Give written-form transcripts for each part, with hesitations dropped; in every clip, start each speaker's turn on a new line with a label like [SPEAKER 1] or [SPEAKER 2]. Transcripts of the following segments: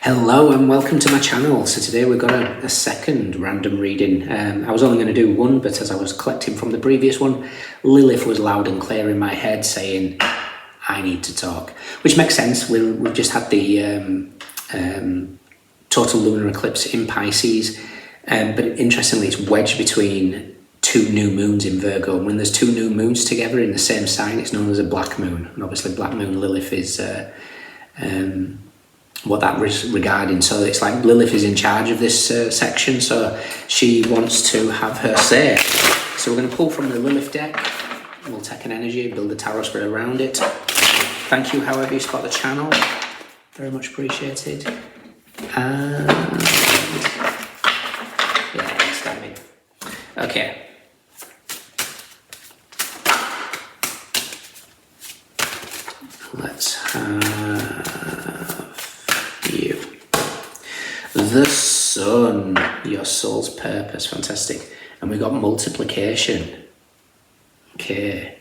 [SPEAKER 1] Hello and welcome to my channel. So today we've got a second random reading. I was only going to do one, but as I was collecting from the previous one, Lilith was loud and clear in my head saying, I need to talk. Which makes sense. We've just had the total lunar eclipse in Pisces. But interestingly, it's wedged between two new moons in Virgo. And when there's two new moons together in the same sign, it's known as a black moon. And obviously black moon Lilith is what that was regarding. So it's like Lilith is in charge of this section, so she wants to have her say. So we're going to pull from the Lilith deck. We'll take an energy, build a tarot spread around it. Thank you, however you spot the channel. Very much appreciated. And yeah, let's dive in. Okay. Let's have you. The sun, your soul's purpose, fantastic. And we got multiplication. Okay,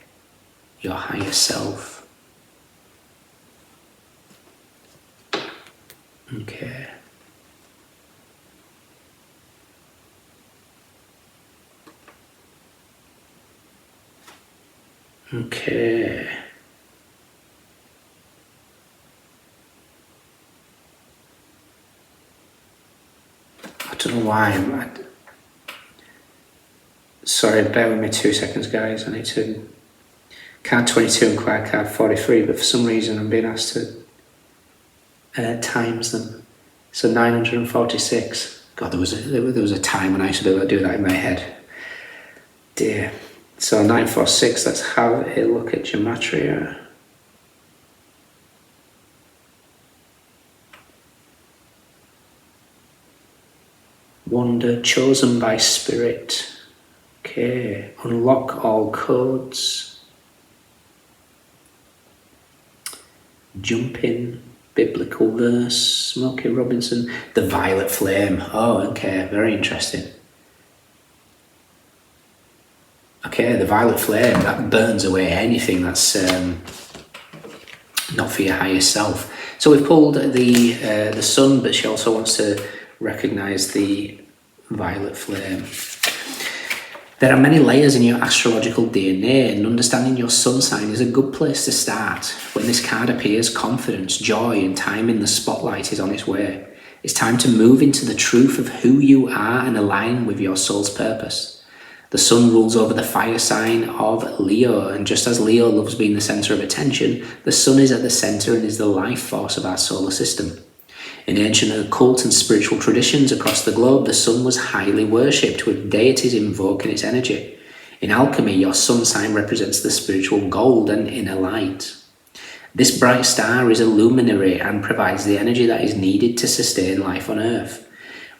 [SPEAKER 1] your higher self. Okay. Okay. I don't know why sorry, bear with me 2 seconds, guys. I need to... Card 22 and card 43, but for some reason I'm being asked to times them. So 946. God, there was a time when I used to be able to do that in my head. Dear. So 946, let's have a look at gematria. Wander, chosen by spirit. Okay, unlock all codes. Jump in, biblical verse, Smokey Robinson. The violet flame. Oh, okay, very interesting. Okay, the violet flame, that burns away anything that's not for your higher self. So we've pulled the sun, but she also wants to recognize the violet flame. There are many layers in your astrological DNA, and understanding your sun sign is a good place to start. When this card appears, confidence, joy, and time in the spotlight is on its way. It's time to move into the truth of who you are and align with your soul's purpose. The sun rules over the fire sign of Leo, and just as Leo loves being the center of attention, the sun is at the center and is the life force of our solar system. In ancient occult and spiritual traditions across the globe, the sun was highly worshipped, with deities invoking its energy. In alchemy, your sun sign represents the spiritual gold and inner light. This bright star is a luminary and provides the energy that is needed to sustain life on Earth.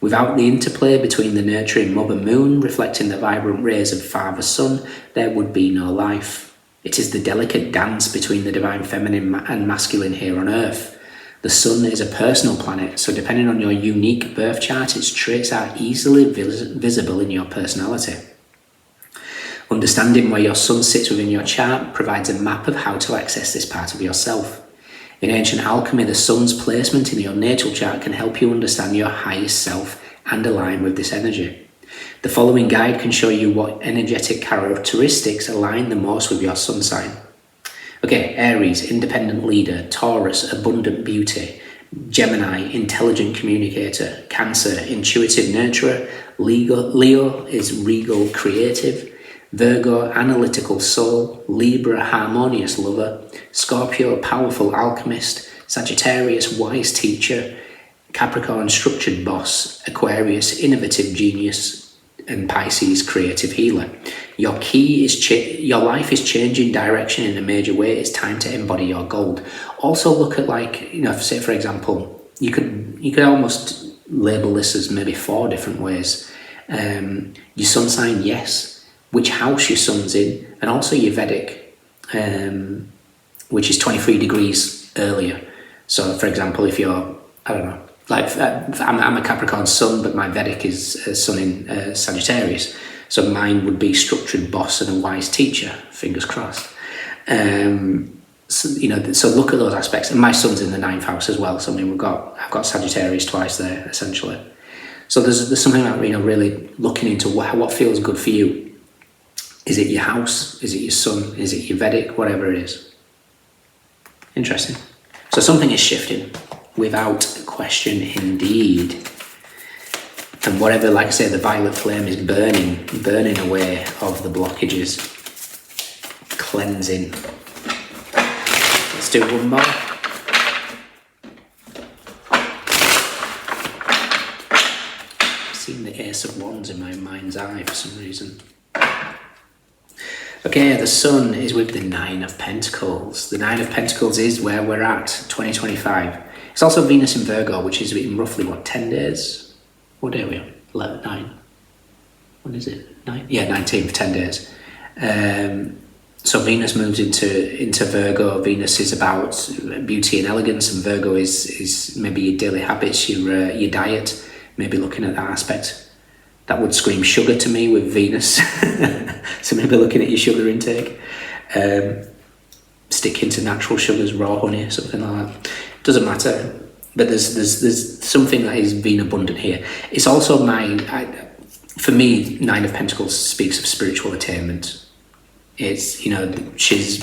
[SPEAKER 1] Without the interplay between the nurturing Mother Moon, reflecting the vibrant rays of Father Sun, there would be no life. It is the delicate dance between the divine feminine and masculine here on Earth. The sun is a personal planet, so depending on your unique birth chart, its traits are easily visible in your personality. Understanding where your sun sits within your chart provides a map of how to access this part of yourself. In ancient alchemy, the sun's placement in your natal chart can help you understand your highest self and align with this energy. The following guide can show you what energetic characteristics align the most with your sun sign. Okay, Aries, independent leader. Taurus, abundant beauty. Gemini, intelligent communicator. Cancer, intuitive nurturer. Leo is regal creative. Virgo, analytical soul. Libra, harmonious lover. Scorpio, powerful alchemist. Sagittarius, wise teacher. Capricorn, structured boss. Aquarius, innovative genius. And Pisces, creative healer. Your key is your life is changing direction in a major way. It's time to embody your gold. Also look at, like, you know, say for example, you could almost label this as maybe 4 different ways. Your sun sign, yes. Which house your sun's in, and also your Vedic, which is 23 degrees earlier. So for example, if you're, I don't know, like I'm a Capricorn sun, but my Vedic is sun in Sagittarius. So mine would be structured boss and a wise teacher, fingers crossed. So, so look at those aspects. And my son's in the 9th house as well. So I mean, I've got Sagittarius twice there, essentially. So there's something about, really looking into what feels good for you. Is it your house? Is it your sun? Is it your Vedic? Whatever it is. Interesting. So something is shifting, without question, indeed. And whatever, like I say, the violet flame is burning away of the blockages, cleansing. Let's do one more. I've seen the Ace of Wands in my mind's eye for some reason. Okay, the sun is with the 9 of Pentacles. The 9 of Pentacles is where we're at, 2025. It's also Venus in Virgo, which is in roughly, 10 days? What day are we on? 11, 9. When is it? 9? Yeah, 19th, 10 days. So Venus moves into Virgo. Venus is about beauty and elegance, and Virgo is maybe your daily habits, your diet, maybe looking at that aspect. That would scream sugar to me with Venus. So maybe looking at your sugar intake. Sticking to natural sugars, raw honey, something like that. Doesn't matter. But there's something that is being abundant here. It's also for me, 9 of Pentacles speaks of spiritual attainment. It's, she's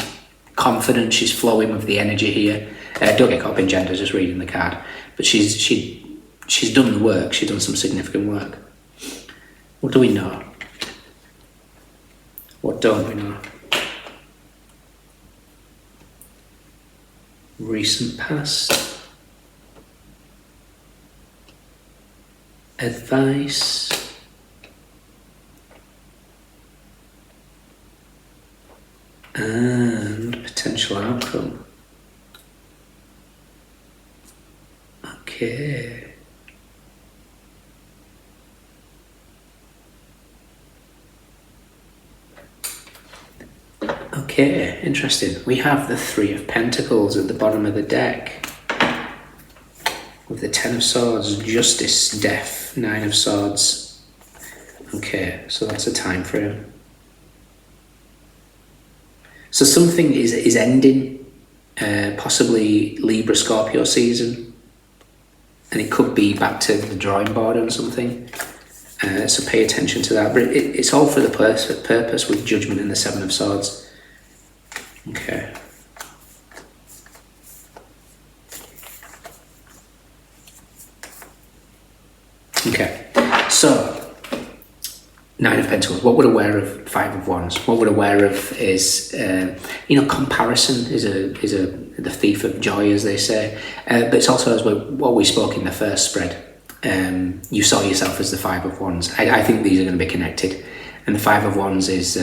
[SPEAKER 1] confident, she's flowing with the energy here. Don't get caught up in gender, just reading the card. But she's done the work, she's done some significant work. What do we know? What don't we know? Recent past. Advice. And potential outcome. Okay. Okay, interesting. We have the 3 of Pentacles at the bottom of the deck. With the 10 of Swords, Justice, Death, 9 of Swords. Okay, so that's a time frame. So something is ending, possibly Libra Scorpio season, and it could be back to the drawing board on something. So pay attention to that. But it's all for the purpose with Judgment and the 7 of Swords. Okay. Okay. So 9 of Pentacles. What we're aware of, 5 of Wands. What we're aware of is, comparison is the thief of joy, as they say. But it's also as what we spoke in the first spread. You saw yourself as the 5 of Wands. I think these are going to be connected. And the 5 of Wands is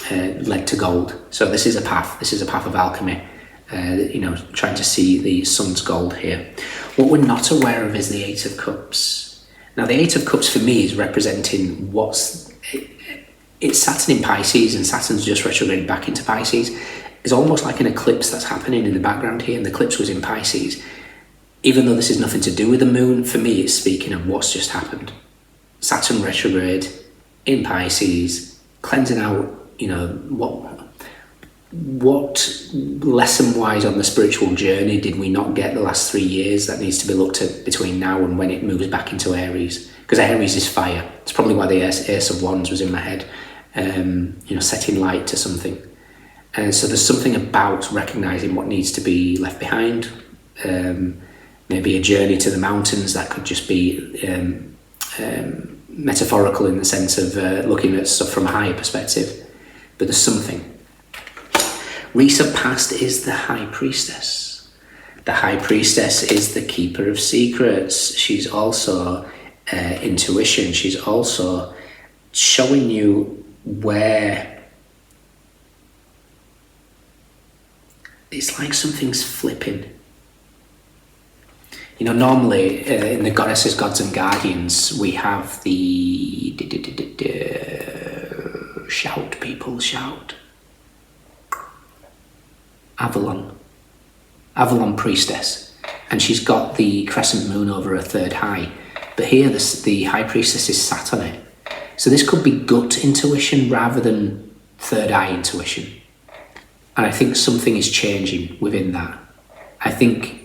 [SPEAKER 1] led to gold. So this is a path. This is a path of alchemy. Trying to see the sun's gold here. What we're not aware of is the 8 of Cups. Now, the 8 of Cups for me is representing it's Saturn in Pisces, and Saturn's just retrograded back into Pisces. It's almost like an eclipse that's happening in the background here, and the eclipse was in Pisces. Even though this is nothing to do with the moon, for me, it's speaking of what's just happened. Saturn retrograde in Pisces, cleansing out, what lesson-wise on the spiritual journey did we not get the last 3 years that needs to be looked at between now and when it moves back into Aries? Because Aries is fire. It's probably why the Ace of Wands was in my head, setting light to something. And so there's something about recognising what needs to be left behind. Maybe a journey to the mountains that could just be metaphorical in the sense of looking at stuff from a higher perspective. But there's something. Recent past is the High Priestess. The High Priestess is the keeper of secrets. She's also intuition. She's also showing you where it's like something's flipping. Normally in the goddesses, gods and guardians, we have the shout, people, shout. Avalon Priestess, and she's got the crescent moon over her third eye, but here the High Priestess is sat on it. So this could be gut intuition rather than third eye intuition. And I think something is changing within that. I think,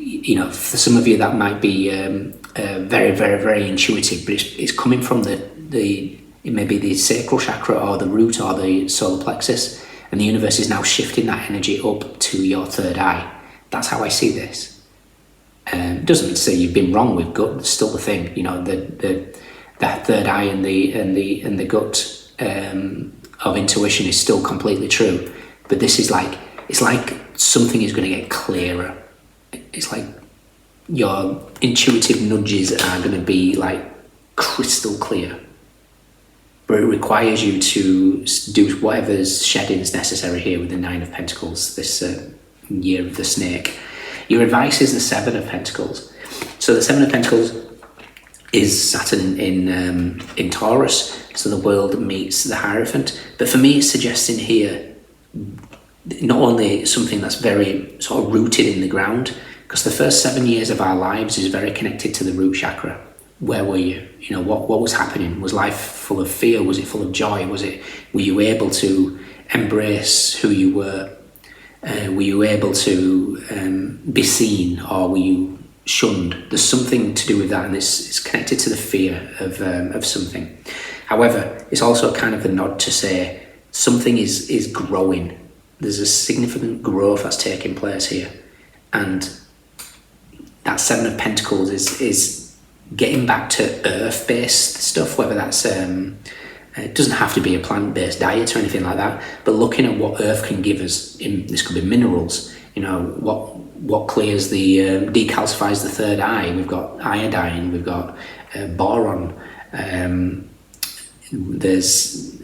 [SPEAKER 1] for some of you that might be very, very, very intuitive, but it's coming from it may be the sacral chakra or the root or the solar plexus, and the universe is now shifting that energy up to your third eye. That's how I see this. Doesn't mean to say you've been wrong with gut. It's still the thing, that third eye and the gut of intuition is still completely true. But this is it's like something is going to get clearer. It's like your intuitive nudges are going to be like crystal clear. But it requires you to do whatever's shedding is necessary here with the Nine of Pentacles, this year of the snake. Your advice is the Seven of Pentacles. So the Seven of Pentacles is Saturn in Taurus, so the world meets the Hierophant. But for me, it's suggesting here not only something that's very sort of rooted in the ground, because the first 7 years of our lives is very connected to the root chakra. Where were you? What was happening? Was life full of fear? Was it full of joy? Were you able to embrace who you were? Were you able to be seen, or were you shunned? There's something to do with that, and it's connected to the fear of something. However, it's also kind of a nod to say something is growing. There's a significant growth that's taking place here, and that Seven of Pentacles is getting back to earth-based stuff, whether that's it doesn't have to be a plant-based diet or anything like that, but looking at what earth can give us. This could be minerals, what clears decalcifies the third eye. We've got iodine, we've got boron, there's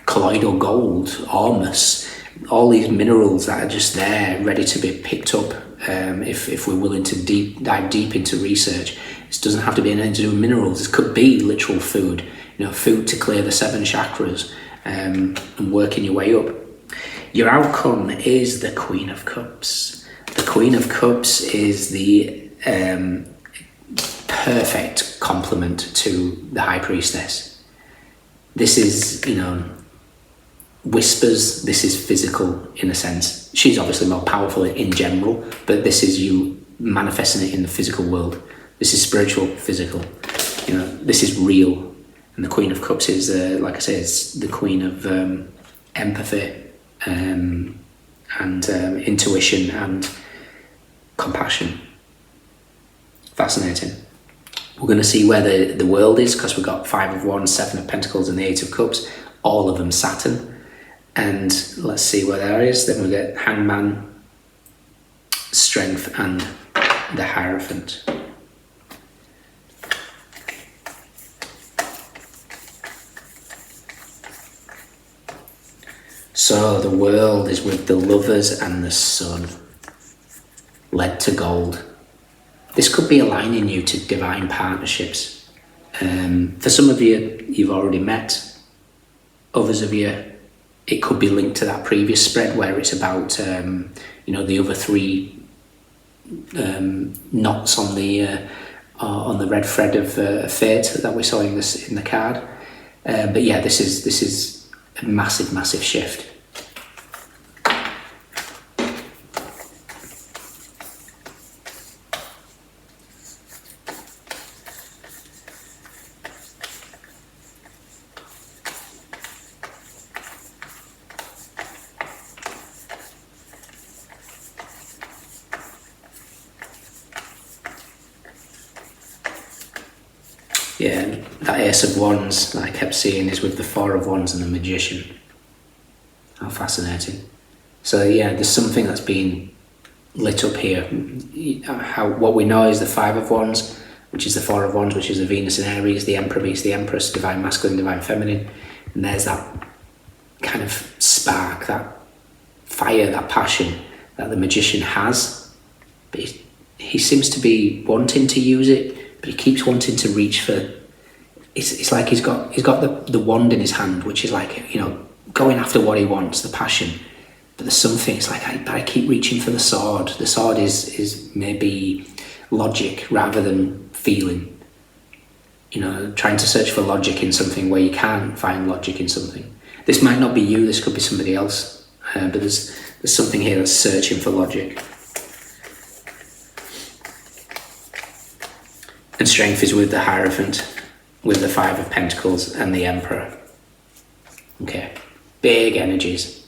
[SPEAKER 1] colloidal gold, ormus, all these minerals that are just there ready to be picked up if we're willing to dive deep into research. It doesn't have to be anything to do with minerals. It could be literal food, food to clear the 7 chakras, and working your way up. Your outcome is the Queen of Cups. The Queen of Cups is the perfect complement to the High Priestess. This is, whispers. This is physical in a sense. She's obviously more powerful in general, but this is you manifesting it in the physical world. This is spiritual, physical. This is real. And the Queen of Cups is, like I say, it's the Queen of empathy and intuition and compassion. Fascinating. We're going to see where the world is, because we've got 5 of Wands, 7 of Pentacles and the 8 of Cups, all of them Saturn. And let's see where there is. Then we get Hangman, Strength and the Hierophant. So the world is with the Lovers and the Sun, led to gold. This could be aligning you to divine partnerships. For some of you, you've already met. Others of you, it could be linked to that previous spread where it's about, the other 3 knots on the red thread of fate that we saw in the card. But yeah, this is a massive, massive shift. Yeah, that Ace of Wands that I kept seeing is with the 4 of Wands and the Magician. How fascinating. So yeah, there's something that's been lit up here. What we know is the 5 of Wands, which is the 4 of Wands, which is the Venus in Aries, the Emperor meets the Empress, divine masculine, divine feminine. And there's that kind of spark, that fire, that passion that the Magician has. But he seems to be wanting to use it, but he keeps wanting to reach for. It's like he's got the wand in his hand, which is like, going after what he wants, the passion. But there's something. It's like I keep reaching for the sword. The sword is maybe logic rather than feeling. Trying to search for logic in something where you can't find logic in something. This might not be you. This could be somebody else. but there's something here that's searching for logic. And strength is with the Hierophant, with the Five of Pentacles and the Emperor. Okay, big energies.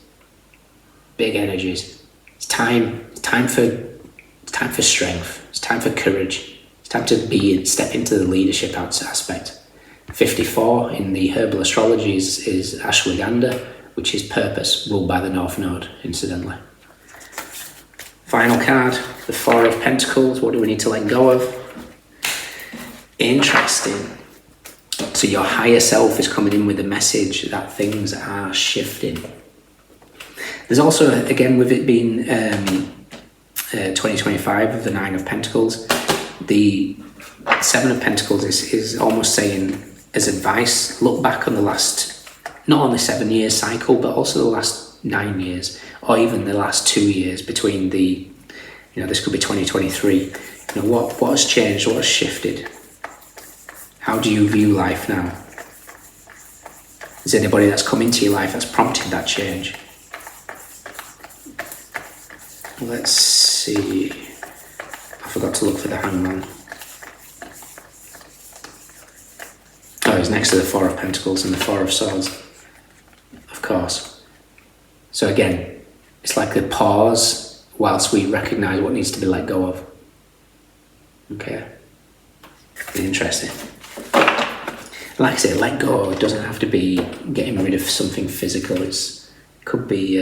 [SPEAKER 1] Big energies. It's time for strength. It's time for courage. It's time to step into the leadership aspect. 54 in the herbal astrology is Ashwagandha, which is purpose, ruled by the North Node, incidentally. Final card, the Four of Pentacles. What do we need to let go of? Interesting. So your higher self is coming in with a message that things are shifting. There's also, again, with it being 2025 of the Nine of Pentacles, the Seven of Pentacles is almost saying, as advice, look back on the last, not only 7 year cycle, but also the last 9 years, or even the last 2 years between the, this could be 2023. What has changed, what has shifted? How do you view life now? Is anybody that's come into your life that's prompted that change? Let's see. I forgot to look for the Hangman. Oh, he's next to the Four of Pentacles and the Four of Swords. Of course. So again, it's like the pause whilst we recognise what needs to be let go of. Okay. Interesting. Like I say, let go. It doesn't have to be getting rid of something physical. It could be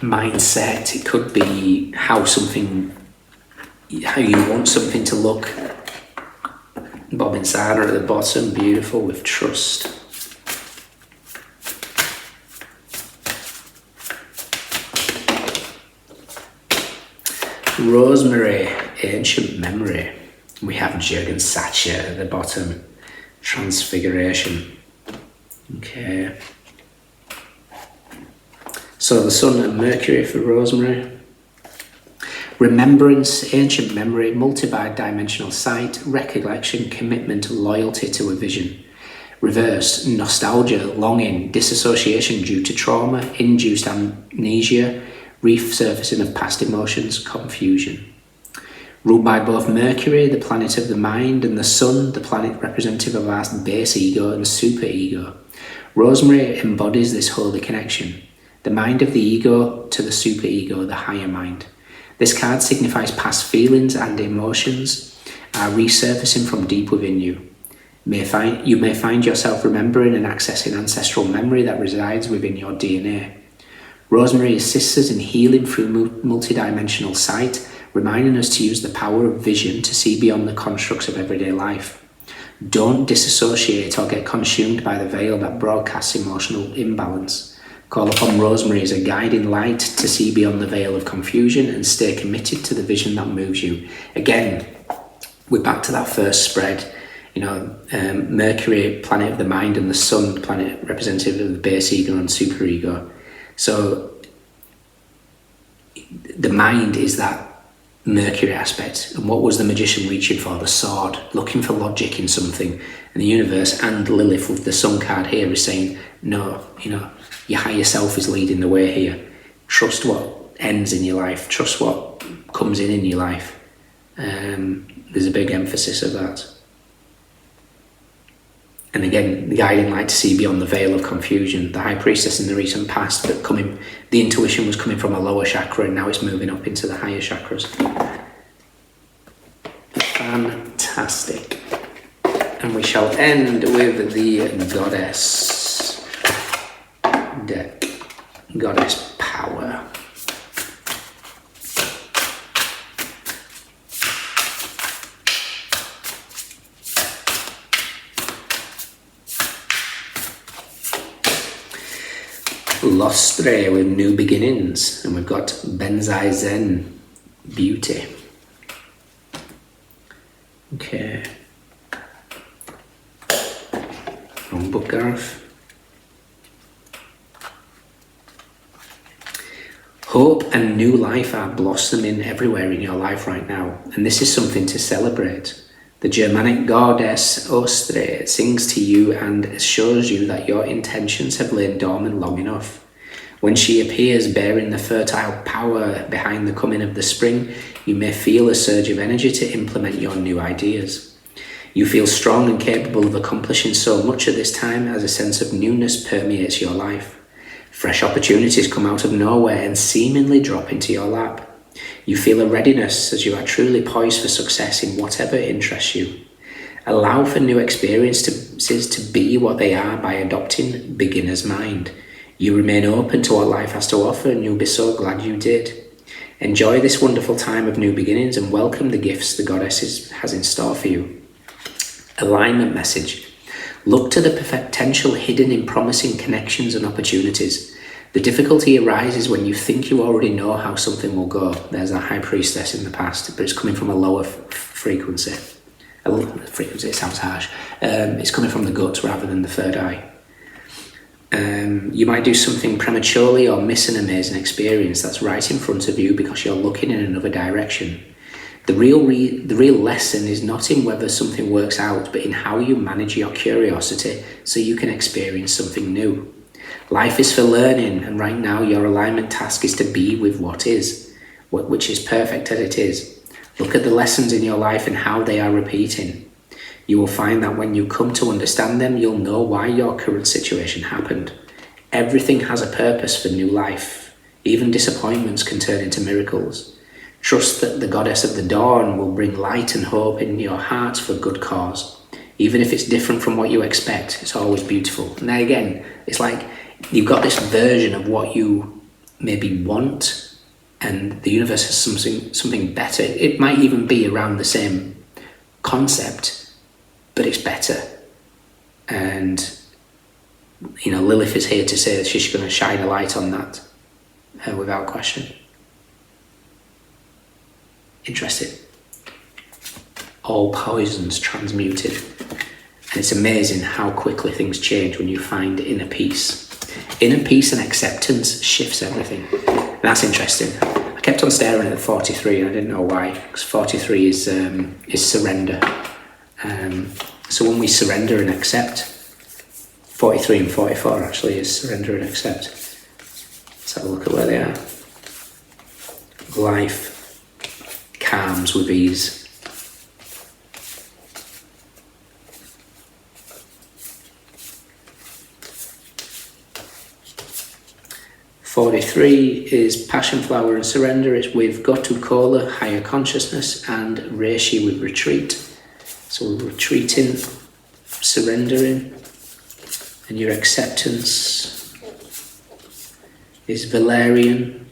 [SPEAKER 1] mindset. It could be how you want something to look. Bob and Sarah at the bottom, beautiful, with trust. Rosemary, ancient memory. We have Jürgen Sacher at the bottom, transfiguration. Okay. So the Sun and Mercury for Rosemary. Remembrance, ancient memory, multi-dimensional sight, recollection, commitment, loyalty to a vision. Reversed, nostalgia, longing, disassociation due to trauma, induced amnesia, resurfacing of past emotions, confusion. Ruled by both Mercury, the planet of the mind, and the Sun, the planet representative of our base ego and super ego. Rosemary embodies this holy connection, the mind of the ego to the super ego, the higher mind. This card signifies past feelings and emotions are resurfacing from deep within you. You may find yourself remembering and accessing ancestral memory that resides within your DNA. Rosemary assists us in healing through multidimensional sight, reminding us to use the power of vision to see beyond the constructs of everyday life. Don't disassociate or get consumed by the veil that broadcasts emotional imbalance. Call upon Rosemary as a guiding light to see beyond the veil of confusion and stay committed to the vision that moves you. Again, we're back to that first spread. Mercury, planet of the mind, and the Sun, planet representative of the base ego and super ego. So the mind is that Mercury aspect. And what was the magician reaching for? The sword, looking for logic in something. And the universe and Lilith with the Sun card here is saying, no, your higher self is leading the way here. Trust what ends in your life. Trust what comes in your life. There's a big emphasis of that. And again, the guiding light to see beyond the veil of confusion. The High Priestess in the recent past, but the intuition was coming from a lower chakra, and now it's moving up into the higher chakras. Fantastic. And we shall end with the Goddess deck. Goddess Power. Lostre with New Beginnings, and we've got Benzai Zen, Beauty. Okay. Wrong book, Gareth. Hope and new life are blossoming everywhere in your life right now, and this is something to celebrate. The Germanic goddess Ostre sings to you and assures you that your intentions have lain dormant long enough. When she appears bearing the fertile power behind the coming of the spring, you may feel a surge of energy to implement your new ideas. You feel strong and capable of accomplishing so much at this time as a sense of newness permeates your life. Fresh opportunities come out of nowhere and seemingly drop into your lap. You feel a readiness as you are truly poised for success in whatever interests you. Allow for new experiences to be what they are by adopting beginner's mind. You remain open to what life has to offer and you'll be so glad you did. Enjoy this wonderful time of new beginnings and welcome the gifts the goddess has in store for you. Alignment message. Look to the potential hidden in promising connections and opportunities. The difficulty arises when you think you already know how something will go. There's a high priestess in the past, but it's coming from a lower frequency. Frequency, it sounds harsh. It's coming from the gut rather than the third eye. You might do something prematurely or miss an amazing experience that's right in front of you because you're looking in another direction. The real lesson is not in whether something works out, but in how you manage your curiosity so you can experience something new. Life is for learning, and right now your alignment task is to be with what is, which is perfect as it is. Look at the lessons in your life and how they are repeating. You will find that when you come to understand them, you'll know why your current situation happened. Everything has a purpose for new life. Even disappointments can turn into miracles. Trust that the goddess of the dawn will bring light and hope in your hearts for good cause. Even if it's different from what you expect, it's always beautiful. And then again, it's like you've got this version of what you maybe want, and the universe has something better. It might even be around the same concept, but it's better. And Lilith is here to say that she's going to shine a light on that without question. Interesting. All poisons transmuted. And it's amazing how quickly things change when you find inner peace. Inner peace and acceptance shifts everything. And that's interesting. I kept on staring at 43 and I didn't know why, because 43 is surrender. So when we surrender and accept, 43 and 44 actually is surrender and accept. Let's have a look at where they are. Life calms with ease. .43 is passion, flower and surrender. It's with Gotu Kola, higher consciousness, and Reishi with retreat. So we're retreating, surrendering, and your acceptance is Valerian,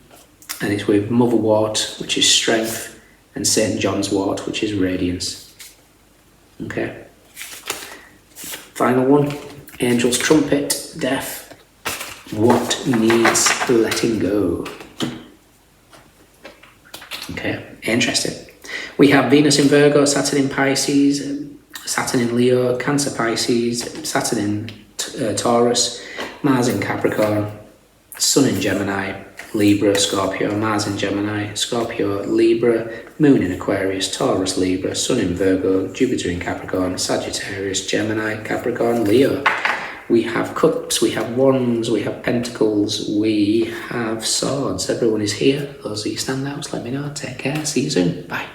[SPEAKER 1] and it's with Motherwort, which is strength, and St. John's wort, which is radiance. Okay. Final one, Angel's trumpet, death. What needs letting go? Okay, interesting. We have Venus in Virgo, Saturn in Pisces, Saturn in Leo, Cancer Pisces, Saturn in Taurus, Mars in Capricorn, Sun in Gemini, Libra, Scorpio, Mars in Gemini, Scorpio, Libra, Moon in Aquarius, Taurus, Libra, Sun in Virgo, Jupiter in Capricorn, Sagittarius, Gemini, Capricorn, Leo. We have cups, we have wands, we have pentacles, we have swords. Everyone is here. Those of you standouts, let me know. Take care. See you soon. Bye.